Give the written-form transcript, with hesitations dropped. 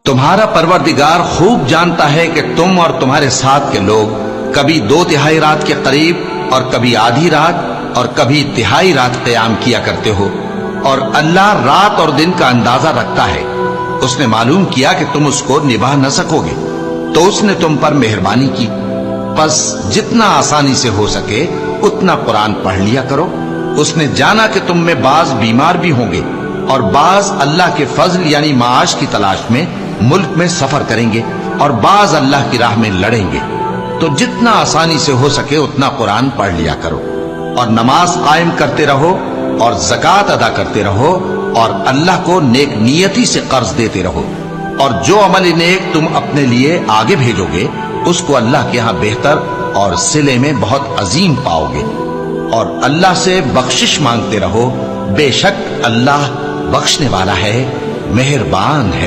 तुम्हारा परवरदिगार खूब जानता है कि तुम और तुम्हारे साथ के लोग कभी 2/3 रात के करीब और कभी आधी रात और कभी तिहाई रात क़याम किया करते हो, और अल्लाह रात और दिन का अंदाजा रखता है। उसने मालूम किया कि तुम उसको निभा न सकोगे, तो उसने तुम पर मेहरबानी की। बस जितना आसानी से हो सके उतना कुरान पढ़ लिया करो। उसने जाना कि तुम में बाज बीमार भी होंगे और बाज अल्लाह के फजल यानी माश की तलाश में मुल्क में सफर करेंगे और बाज अल्लाह की राह में लड़ेंगे। तो जितना आसानी से हो सके उतना कुरान पढ़ लिया करो और नमाज कायम करते रहो और ज़कात अदा करते रहो और अल्लाह को नेक नियति से कर्ज देते रहो। और जो अमल नेक तुम अपने लिए आगे भेजोगे उसको अल्लाह के यहाँ बेहतर और सिले में बहुत अजीम पाओगे। और अल्लाह से बख्शिश मांगते रहो, बेशक अल्लाह बख्शने वाला है, मेहरबान है।